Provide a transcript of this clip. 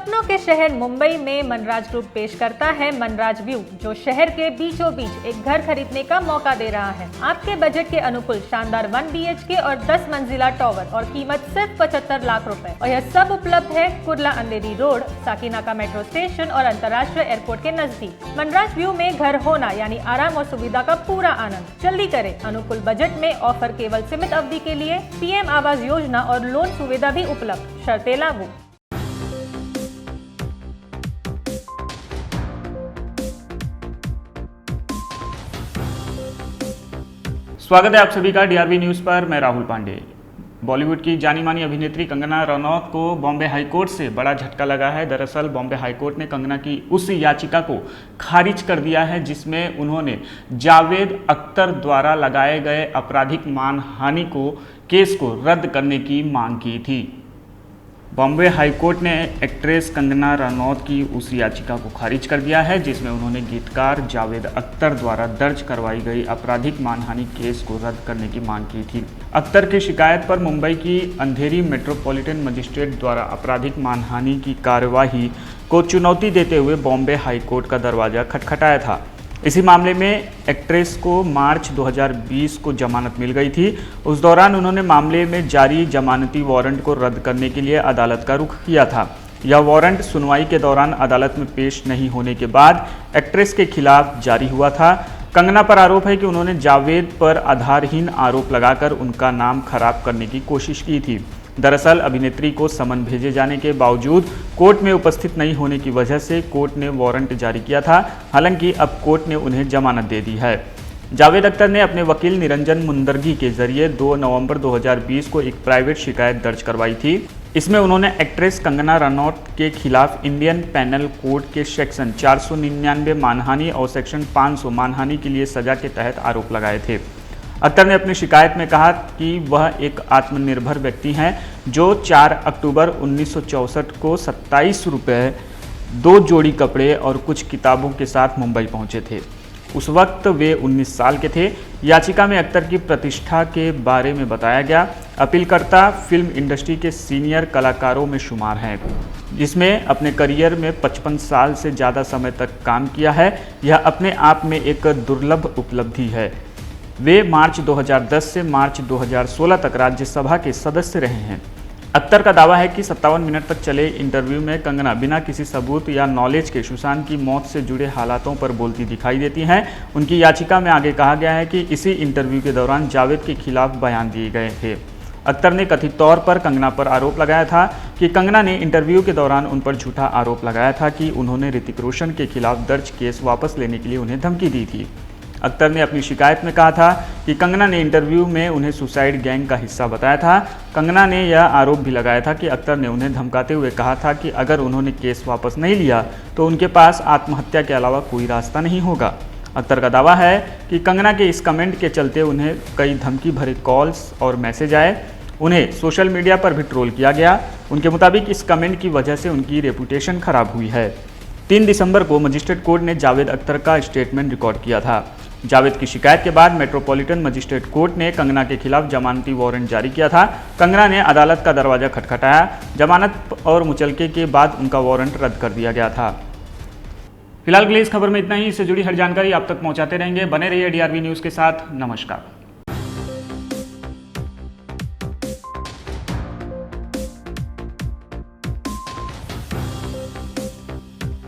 सपनों के शहर मुंबई में मनराज ग्रुप पेश करता है मनराज व्यू, जो शहर के बीचों बीच एक घर खरीदने का मौका दे रहा है। आपके बजट के अनुकूल शानदार 1 BHK और 10 मंजिला टावर और कीमत सिर्फ 75 लाख रुपए। और यह सब उपलब्ध है कुर्ला अंधेरी रोड, साकीनाका मेट्रो स्टेशन और अंतर्राष्ट्रीय एयरपोर्ट के नजदीक। मनराज व्यू में घर होना यानी आराम और सुविधा का पूरा आनंद। जल्दी करें, अनुकूल बजट में ऑफर केवल सीमित अवधि के लिए। PM आवास योजना और लोन सुविधा भी उपलब्ध, शर्तें लागू। स्वागत है आप सभी का DRV न्यूज़ पर। मैं राहुल पांडे। बॉलीवुड की जानी मानी अभिनेत्री कंगना रनौत को बॉम्बे हाईकोर्ट से बड़ा झटका लगा है। दरअसल बॉम्बे हाईकोर्ट ने कंगना की उस याचिका को खारिज कर दिया है जिसमें उन्होंने जावेद अख्तर द्वारा लगाए गए आपराधिक मानहानि केस को रद्द करने की मांग की थी। बॉम्बे हाईकोर्ट ने एक्ट्रेस कंगना रनौत की उस याचिका को खारिज कर दिया है जिसमें उन्होंने गीतकार जावेद अख्तर द्वारा दर्ज करवाई गई आपराधिक मानहानि केस को रद्द करने की मांग की थी। अख्तर की शिकायत पर मुंबई की अंधेरी मेट्रोपॉलिटन मजिस्ट्रेट द्वारा आपराधिक मानहानि की कार्यवाही को चुनौती देते हुए बॉम्बे हाईकोर्ट का दरवाजा खटखटाया था। इसी मामले में एक्ट्रेस को मार्च 2020 को जमानत मिल गई थी। उस दौरान उन्होंने मामले में जारी जमानती वारंट को रद्द करने के लिए अदालत का रुख किया था। यह वारंट सुनवाई के दौरान अदालत में पेश नहीं होने के बाद एक्ट्रेस के खिलाफ जारी हुआ था। कंगना पर आरोप है कि उन्होंने जावेद पर आधारहीन आरोप लगाकर उनका नाम खराब करने की कोशिश की थी। दरअसल अभिनेत्री को समन भेजे जाने के बावजूद कोर्ट में उपस्थित नहीं होने की वजह से कोर्ट ने वारंट जारी किया था। हालांकि अब कोर्ट ने उन्हें जमानत दे दी है। जावेद अख्तर ने अपने वकील निरंजन मुंदर्गी के जरिए 2 नवंबर 2020 को एक प्राइवेट शिकायत दर्ज करवाई थी। इसमें उन्होंने एक्ट्रेस कंगना रनौत के खिलाफ इंडियन पेनल कोड के सेक्शन 499 मानहानि और सेक्शन 500 मानहानि के लिए सजा के तहत आरोप लगाए थे। अख्तर ने अपनी शिकायत में कहा कि वह एक आत्मनिर्भर व्यक्ति हैं जो 4 अक्टूबर 1964 को 27 रुपये 2 जोड़ी कपड़े और कुछ किताबों के साथ मुंबई पहुंचे थे। उस वक्त वे 19 साल के थे। याचिका में अख्तर की प्रतिष्ठा के बारे में बताया गया। अपीलकर्ता फिल्म इंडस्ट्री के सीनियर कलाकारों में शुमार हैं, जिसमें अपने करियर में 55 साल से ज़्यादा समय तक काम किया है। यह अपने आप में एक दुर्लभ उपलब्धि है। वे मार्च 2010 से मार्च 2016 तक राज्यसभा के सदस्य रहे हैं। अख्तर का दावा है कि 57 मिनट तक चले इंटरव्यू में कंगना बिना किसी सबूत या नॉलेज के सुशांत की मौत से जुड़े हालातों पर बोलती दिखाई देती हैं। उनकी याचिका में आगे कहा गया है कि इसी इंटरव्यू के दौरान जावेद के खिलाफ बयान दिए गए थे। अख्तर ने कथित तौर पर कंगना पर आरोप लगाया था कि कंगना ने इंटरव्यू के दौरान उन पर झूठा आरोप लगाया था कि उन्होंने ऋतिक रोशन के खिलाफ दर्ज केस वापस लेने के लिए उन्हें धमकी दी थी। अख्तर ने अपनी शिकायत में कहा था कि कंगना ने इंटरव्यू में उन्हें सुसाइड गैंग का हिस्सा बताया था। कंगना ने यह आरोप भी लगाया था कि अख्तर ने उन्हें धमकाते हुए कहा था कि अगर उन्होंने केस वापस नहीं लिया तो उनके पास आत्महत्या के अलावा कोई रास्ता नहीं होगा। अख्तर का दावा है कि कंगना के इस कमेंट के चलते उन्हें कई धमकी भरे कॉल्स और मैसेज आए। उन्हें सोशल मीडिया पर भी ट्रोल किया गया। उनके मुताबिक इस कमेंट की वजह से उनकी रेपुटेशन खराब हुई है। 3 दिसंबर को मजिस्ट्रेट कोर्ट ने जावेद अख्तर का स्टेटमेंट रिकॉर्ड किया था। जावेद की शिकायत के बाद मेट्रोपॉलिटन मजिस्ट्रेट कोर्ट ने कंगना के खिलाफ जमानती वारंट जारी किया था। कंगना ने अदालत का दरवाजा खटखटाया। जमानत और मुचलके के बाद उनका वारंट रद्द कर दिया गया था। फिलहाल के लिए इस खबर में इतना ही। इससे जुड़ी हर जानकारी आप तक पहुंचाते रहेंगे। बने रहिए DRV न्यूज़ के साथ। नमस्कार।